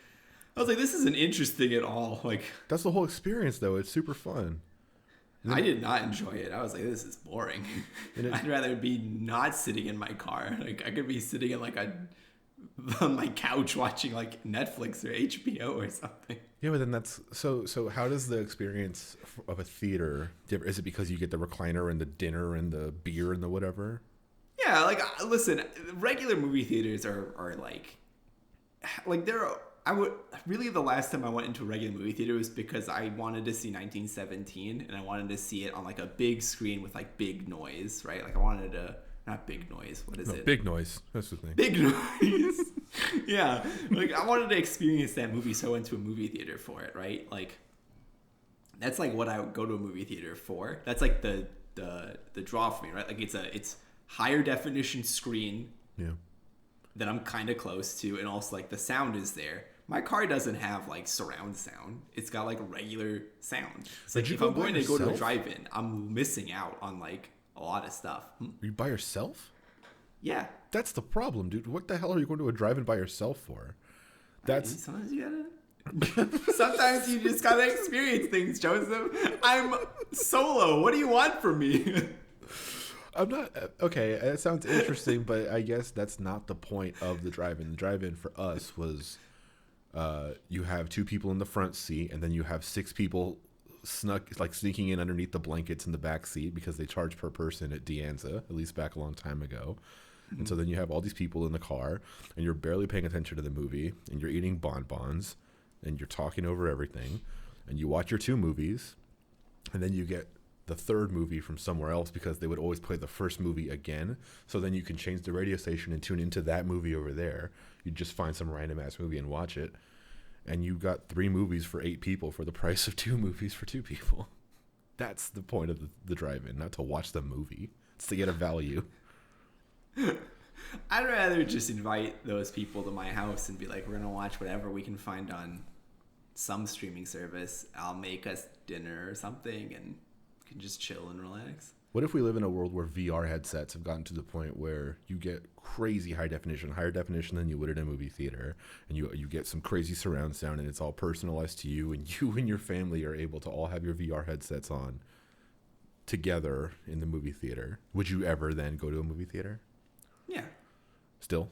I was like, this isn't interesting at all. Like, that's the whole experience, though. It's super fun. I did not enjoy it. I was like, this is boring. I'd rather be not sitting in my car. Like, I could be sitting in like on my couch watching like Netflix or HBO or something. Yeah, but then that's so how does the experience of a theater differ? Is it because you get the recliner and the dinner and the beer and the whatever? Yeah, like, listen, regular movie theaters are like the last time I went into a regular movie theater was because I wanted to see 1917, and I wanted to see it on like a big screen with like big noise, right? Like I wanted to, not big noise, what is it? Big noise, that's the thing. Big noise. Yeah, like I wanted to experience that movie, so I went to a movie theater for it, right? Like that's like what I would go to a movie theater for. That's like the draw for me, right? Like it's higher definition screen. Yeah. That I'm kind of close to, and also like the sound is there. My car doesn't have like surround sound. It's got like regular sound. So like, if I'm going to go to a drive-in, I'm missing out on like a lot of stuff. Are you by yourself? Yeah. That's the problem, dude. What the hell are you going to a drive-in by yourself for? Sometimes you gotta. Sometimes you just gotta experience things, Joseph. I'm solo. What do you want from me? I'm not okay. It sounds interesting, but I guess that's not the point of the drive-in. The drive-in for us was, you have 2 people in the front seat, and then you have 6 people sneaking in underneath the blankets in the back seat because they charge per person at De Anza, at least back a long time ago. Mm-hmm. And so then you have all these people in the car, and you're barely paying attention to the movie, and you're eating bonbons, and you're talking over everything, and you watch your 2 movies, and then you get the 3rd movie from somewhere else because they would always play the first movie again. So then you can change the radio station and tune into that movie over there. You just find some random ass movie and watch it. And you got 3 movies for 8 people for the price of 2 movies for 2 people. That's the point of the drive-in, not to watch the movie. It's to get a value. I'd rather just invite those people to my house and be like, we're going to watch whatever we can find on some streaming service. I'll make us dinner or something and can just chill and relax. What if we live in a world where VR headsets have gotten to the point where you get crazy higher definition than you would in a movie theater, and you get some crazy surround sound, and it's all personalized to you, and you and your family are able to all have your VR headsets on together in the movie theater? Would you ever then go to a movie theater? Yeah.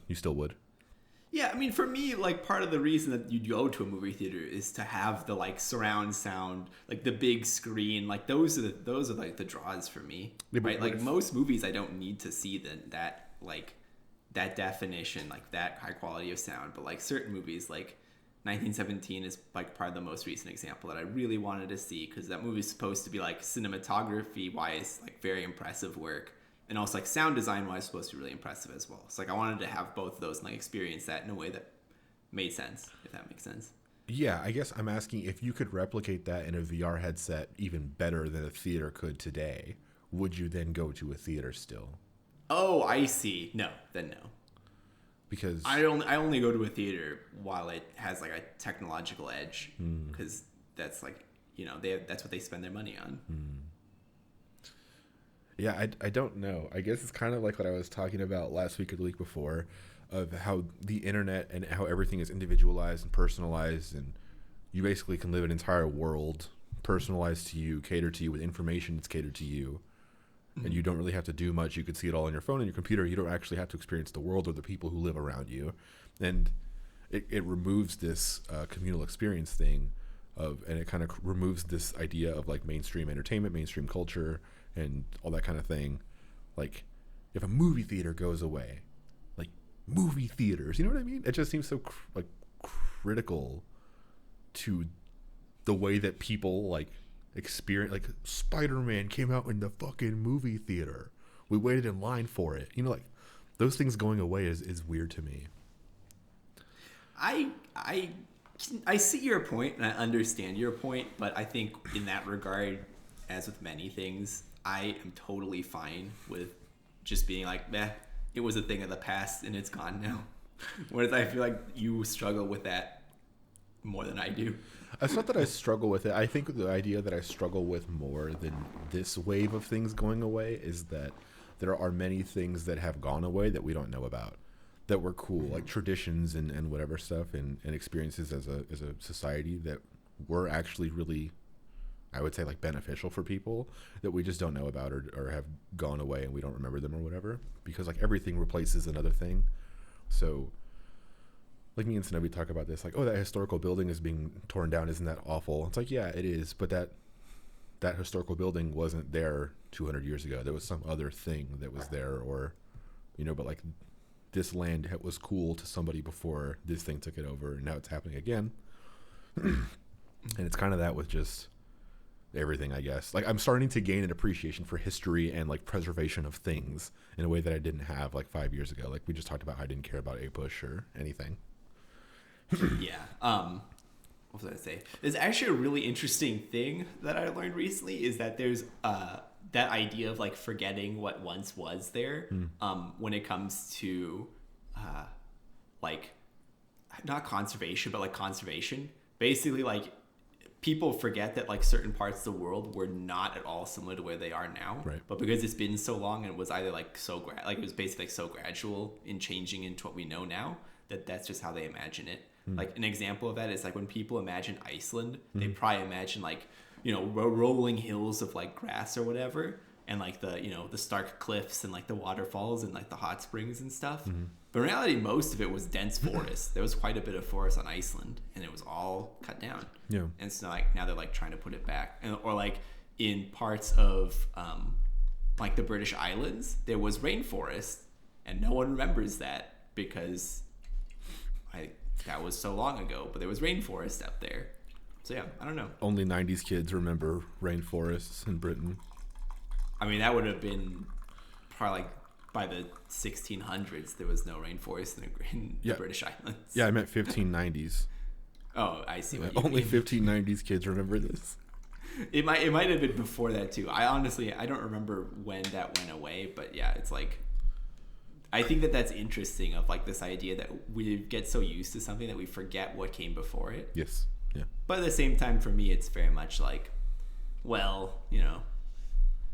You still would? Yeah, I mean, for me, like, part of the reason that you'd go to a movie theater is to have the, like, surround sound, like, the big screen. Like, those are like, the draws for me, right? Like, most movies, I don't need to see that definition, like, that high quality of sound. But, like, certain movies, like, 1917 is, like, probably the most recent example that I really wanted to see, because that movie is supposed to be, like, cinematography-wise, like, very impressive work. and also like sound design was supposed to be really impressive as well. So like I wanted to have both of those and like experience that in a way that made sense, if that makes sense. Yeah, I guess I'm asking if you could replicate that in a VR headset even better than a theater could today, would you then go to a theater still? Oh, I see. No, then no. Because I only go to a theater while it has like a technological edge, because that's like, you know, that's what they spend their money on. Yeah, I don't know. I guess it's kind of like what I was talking about last week or the week before, of how the internet and how everything is individualized and personalized, and you basically can live an entire world personalized to you, catered to you with information that's catered to you. And you don't really have to do much. You could see it all on your phone and your computer. You don't actually have to experience the world or the people who live around you. And it removes this communal experience thing and it kind of removes this idea of like mainstream entertainment, mainstream culture, and all that kind of thing. Like if a movie theater goes away, like movie theaters, you know what I mean? It just seems so critical to the way that people like experience. Like Spider-Man came out in the fucking movie theater, we waited in line for it, you know, like those things going away is weird to me. I see your point and I understand your point, but I think in that regard, as with many things, I am totally fine with just being like, it was a thing of the past and it's gone now. Whereas I feel like you struggle with that more than I do. It's not that I struggle with it. I think the idea that I struggle with more than this wave of things going away is that there are many things that have gone away that we don't know about, that were cool, like traditions and whatever stuff and experiences as a society that were actually really, I would say, like beneficial for people, that we just don't know about or have gone away and we don't remember them or whatever, because like everything replaces another thing. So like me and Snowy talk about this, like, oh, that historical building is being torn down. Isn't that awful? It's like, yeah, it is. But that historical building wasn't there 200 years ago. There was some other thing that was there, or, you know, but like this land was cool to somebody before this thing took it over, and now it's happening again. And it's kind of that with just everything, I guess. Like I'm starting to gain an appreciation for history and like preservation of things in a way that I didn't have like 5 years ago. Like we just talked about how I didn't care about APUSH or anything. Yeah. What was I going to say? There's actually a really interesting thing that I learned recently is that there's that idea of like forgetting what once was there when it comes to like not conservation, but like conservation. Basically, like people forget that like certain parts of the world were not at all similar to where they are now. Right. But because it's been so long and it was either like like it was basically like so gradual in changing into what we know now, that's just how they imagine it. Like an example of that is like when people imagine Iceland, they probably imagine like, you know, rolling hills of like grass or whatever, and like the, you know, the stark cliffs and like the waterfalls and like the hot springs and stuff. But in reality, most of it was dense forest. There was quite a bit of forest on Iceland, and it was all cut down. Yeah. And so like now they're like trying to put it back, or like in parts of like the British Islands, there was rainforest, and no one remembers that because that was so long ago, but there was rainforest up there. So yeah, I don't know. Only 90s kids remember rainforests in Britain. I mean, that would have been probably like by the 1600s, there was no rainforest in the British Islands. Yeah, I meant 1590s. Oh, I see what you Only mean. 1590s kids remember this. It might have been before that too. I don't remember when that went away, but yeah, it's like, I think that's interesting of like this idea that we get so used to something that we forget what came before it. Yes. Yeah. But at the same time, for me, it's very much like, well, you know,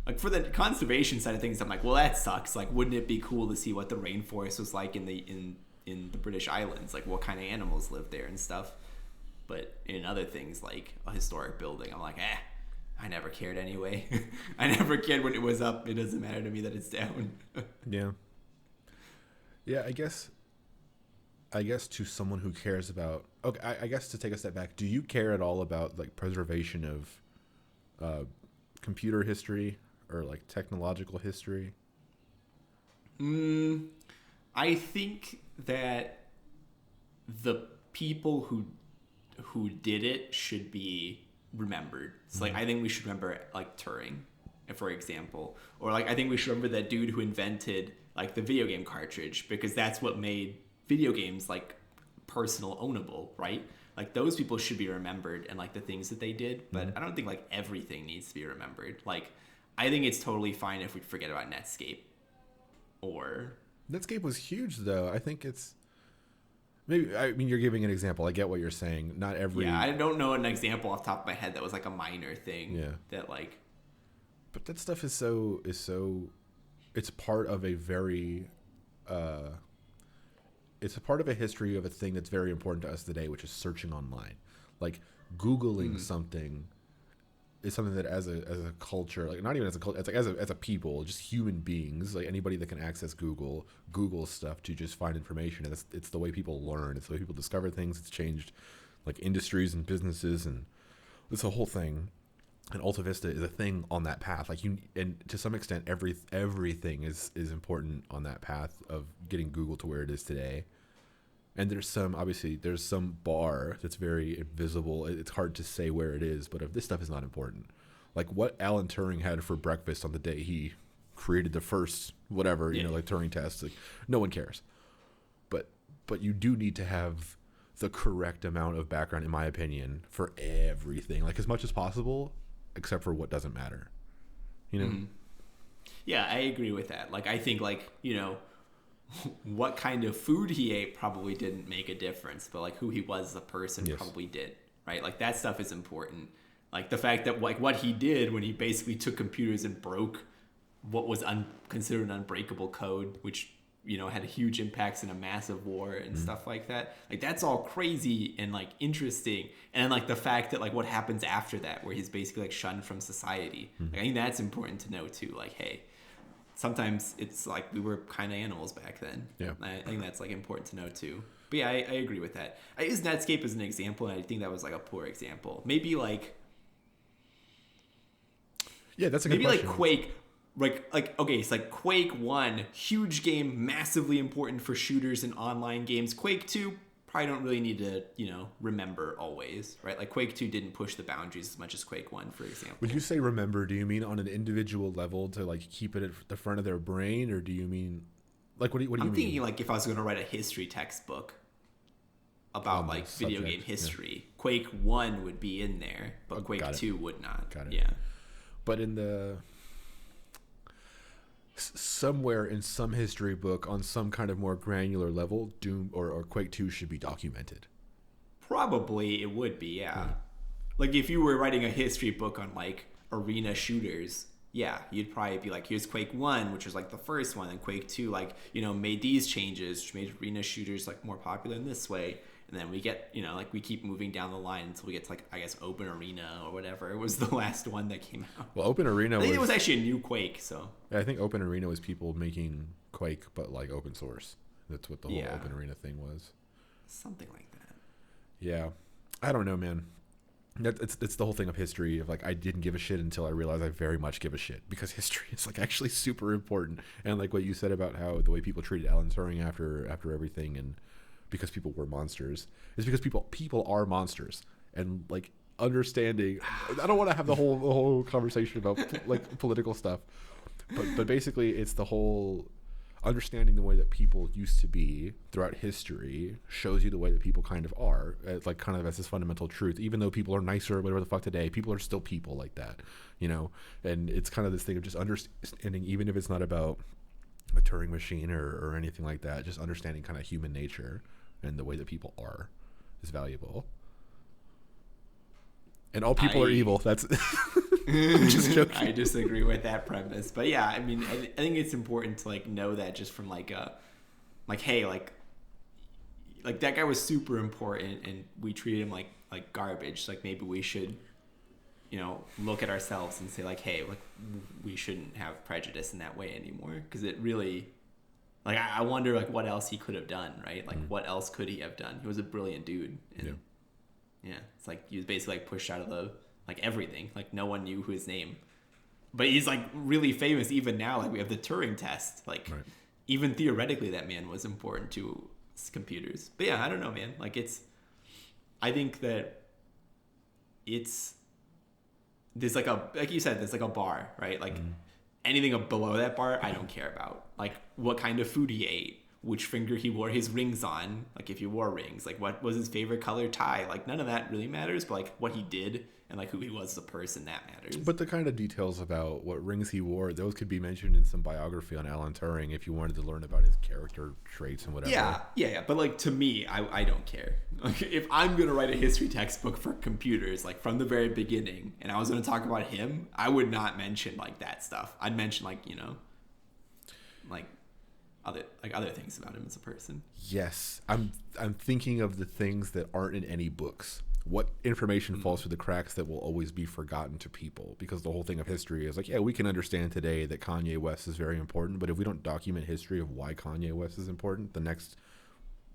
like for the conservation side of things, I'm like, well, that sucks. Like, wouldn't it be cool to see what the rainforest was like in the British Islands? Like, what kind of animals live there and stuff. But in other things, like a historic building, I'm like, I never cared anyway. I never cared when it was up. It doesn't matter to me that it's down. Yeah. Yeah, I guess to someone who cares about, okay, I guess to take a step back, do you care at all about like preservation of computer history or like technological history? I think that the people who did it should be remembered. So like I think we should remember like Turing for example. Or like I think we should remember that dude who invented like the video game cartridge, because that's what made video games like personal ownable, right? Like those people should be remembered and like the things that they did, but I don't think like everything needs to be remembered. Like I think it's totally fine if we forget about Netscape. Or Netscape was huge though. I think it's maybe, I mean, you're giving an example. I get what you're saying. Not every. Yeah, I don't know an example off the top of my head that was like a minor thing. Yeah. That like. But that stuff is so. It's part of a very. It's a part of a history of a thing that's very important to us today, which is searching online. Like Googling something is something that as a culture, like not even as a culture, as a people, just human beings, like anybody that can access Google stuff to just find information. And it's the way people learn. It's the way people discover things. It's changed like industries and businesses, and it's a whole thing. And Alta Vista is a thing on that path. Like and to some extent, everything is important on that path of getting Google to where it is today. And there's some bar that's very invisible. It's hard to say where it is, but if this stuff is not important, like what Alan Turing had for breakfast on the day he created the first whatever, like Turing test, like no one cares. But you do need to have the correct amount of background, in my opinion, for everything, like as much as possible, except for what doesn't matter. Yeah, I agree with that. Like I think like, what kind of food he ate probably didn't make a difference, but like who he was as a person probably did, right? Like that stuff is important. Like the fact that like what he did when he basically took computers and broke what was considered unbreakable code, which had huge impacts in a massive war and stuff like that. Like that's all crazy and like interesting. And like the fact that like what happens after that, where he's basically like shunned from society. Like, I think that's important to know too. Like, hey, sometimes it's like we were kind of animals back then. Yeah. I think that's like important to know too. But yeah, I agree with that. I use Netscape as an example, and I think that was like a poor example. Maybe like. Yeah, that's a good question. Maybe like Quake. Like okay, it's like Quake 1, huge game, massively important for shooters and online games. Quake 2, probably don't really need to, remember always, right? Like Quake 2 didn't push the boundaries as much as Quake 1, for example. Would you say remember, do you mean on an individual level to like keep it at the front of their brain, or do you mean like what do you mean? I'm thinking like if I was going to write a history textbook about like video game history, Quake 1 would be in there, but Quake 2 would not. Got it. Yeah. But in the somewhere in some history book on some kind of more granular level, Doom or Quake 2 should be documented. Probably it would be, yeah. Like if you were writing a history book on like arena shooters, yeah, you'd probably be like, here's Quake 1, which was like the first one, and Quake 2 like, made these changes, which made arena shooters like more popular in this way. And then we get, like we keep moving down the line until we get to like, I guess, Open Arena or whatever. It was the last one that came out. Well, Open Arena I think it was actually a new Quake, so. Yeah, I think Open Arena was people making Quake, but like open source. That's what the whole Open Arena thing was. Something like that. Yeah. I don't know, man. It's the whole thing of history of like, I didn't give a shit until I realized I very much give a shit, because history is like actually super important. And like what you said about how the way people treated Alan Turing after everything, and because people were monsters, is because people are monsters. And like understanding, I don't want to have the whole conversation about like political stuff, but basically it's the whole understanding the way that people used to be throughout history shows you the way that people kind of are, like kind of as this fundamental truth. Even though people are nicer or whatever the fuck today, people are still people like that, and it's kind of this thing of just understanding, even if it's not about a Turing machine or anything like that, just understanding kind of human nature and the way that people are is valuable. And all people are evil. That's I'm just joking. I disagree with that premise, but yeah, I mean, I think it's important to like know that just from like hey, like that guy was super important, and we treated him like garbage. Like maybe we should, look at ourselves and say like, hey, like we shouldn't have prejudice in that way anymore, because it really. Like, I wonder, like, what else he could have done, right? Like, what else could he have done? He was a brilliant dude. And, yeah, it's like, he was basically, like, pushed out of like, everything. Like, no one knew his name. But he's, like, really famous even now. Like, we have the Turing test. Like, even theoretically, that man was important to computers. But, yeah, I don't know, man. Like, I think that it's there's like you said, there's like a bar, right? Like anything below that bar, I don't care about. Like what kind of food he ate, which finger he wore his rings on, like if he wore rings, like what was his favorite color tie, like none of that really matters, but like what he did and like who he was as a person, that matters. But the kind of details about what rings he wore, those could be mentioned in some biography on Alan Turing if you wanted to learn about his character traits and whatever. Yeah. But like to me, I don't care. Like if I'm gonna write a history textbook for computers, like from the very beginning, and I was gonna talk about him, I would not mention like that stuff. I'd mention like, you know, like other things about him as a person. Yes, I'm thinking of the things that aren't in any books. What information falls through the cracks that will always be forgotten to people? Because the whole thing of history is like, yeah, we can understand today that Kanye West is very important, but if we don't document history of why Kanye West is important, the next,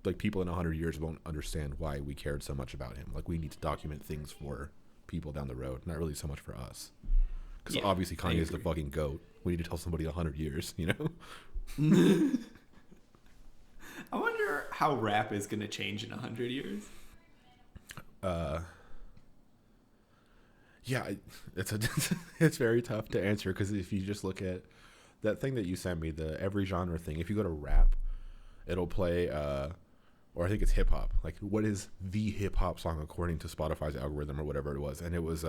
like, people in 100 years won't understand why we cared so much about him. Like, we need to document things for people down the road, not really so much for us. Because obviously Kanye is the fucking GOAT. We need to tell somebody in 100 years, you know? I wonder how rap is going to change in 100 years. Yeah, it's very tough to answer, because if you just look at that thing that you sent me, the every genre thing, if you go to rap, it'll play, or I think it's hip hop. Like, what is the hip hop song according to Spotify's algorithm or whatever it was? And it was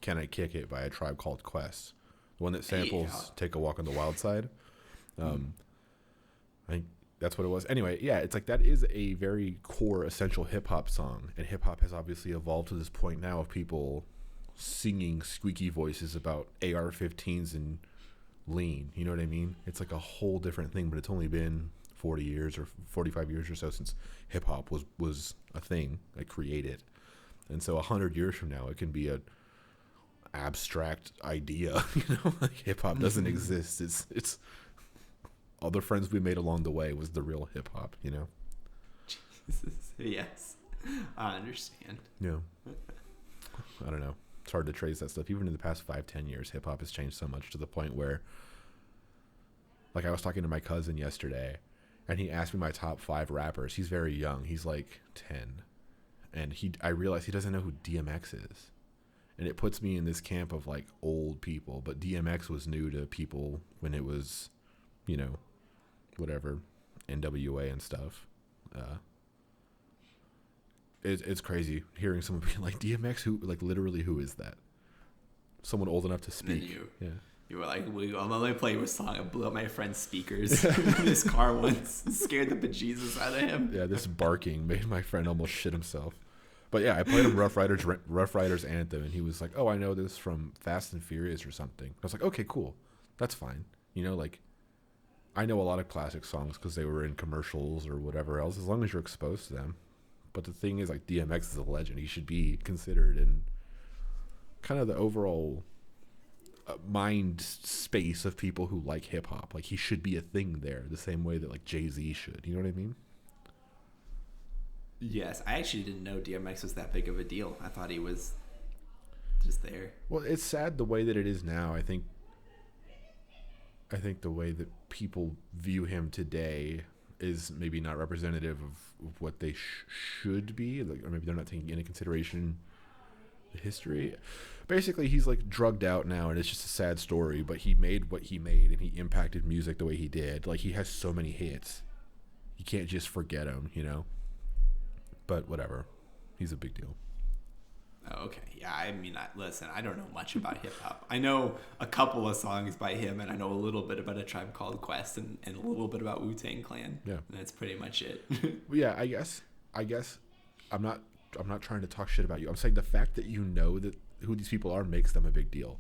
Can I Kick It by A Tribe Called Quest, the one that samples Take a Walk on the Wild Side. I think that's what it was. Anyway, yeah, it's like that is a very core, essential hip-hop song. And hip-hop has obviously evolved to this point now of people singing squeaky voices about AR-15s and lean. You know what I mean? It's like a whole different thing, but it's only been 40 years or 45 years or so since hip-hop was a thing, like, created. And so 100 years from now, it can be a abstract idea. You know, like, hip-hop doesn't exist. It's all the friends we made along the way was the real hip hop, you know? Jesus. Yes. I understand. Yeah. I don't know. It's hard to trace that stuff. Even in the past 5-10 years, hip hop has changed so much to the point where, like, I was talking to my cousin yesterday and he asked me my top 5 rappers. He's very young. He's like 10. And I realized he doesn't know who DMX is. And it puts me in this camp of like old people, but DMX was new to people when it was, you know, whatever, NWA and stuff. It's crazy hearing someone be like, DMX, who, like, literally, who is that? Someone old enough to speak. You were like, I'm only playing a song. I blew up my friend's speakers in his car once, scared the bejesus out of him. Yeah, this barking made my friend almost shit himself. But yeah, I played him Rough Riders Anthem, and he was like, oh, I know this from Fast and Furious or something. I was like, okay, cool, that's fine. You know, like, I know a lot of classic songs because they were in commercials or whatever else, as long as you're exposed to them. But the thing is, like, DMX is a legend. He should be considered in kind of the overall mind space of people who like hip-hop. Like, he should be a thing there, the same way that, like, Jay-Z should. You know what I mean? Yes, I actually didn't know DMX was that big of a deal. I thought he was just there. Well, it's sad the way that it is now. I think the way that people view him today is maybe not representative of what they should be, like, or maybe they're not taking into consideration the history. Basically, he's like drugged out now, and it's just a sad story, but he made what he made, and he impacted music the way he did. Like, he has so many hits. You can't just forget him, you know? But whatever. He's a big deal. Oh, okay. Yeah, I mean, listen, I don't know much about hip-hop. I know a couple of songs by him, and I know a little bit about A Tribe Called Quest and a little bit about Wu-Tang Clan. Yeah. And that's pretty much it. Well, yeah, I guess I'm not trying to talk shit about you. I'm saying the fact that you know that who these people are makes them a big deal.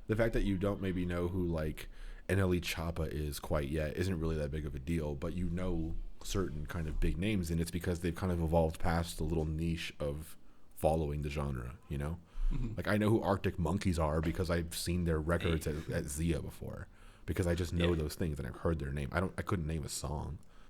The fact that you don't maybe know who, like, NLE Choppa is quite yet isn't really that big of a deal, but you know certain kind of big names, and it's because they've kind of evolved past the little niche of following the genre, you know? Mm-hmm. Like, I know who Arctic Monkeys are because I've seen their records at Zia before, because I just know those things and I've heard their name. I couldn't name a song.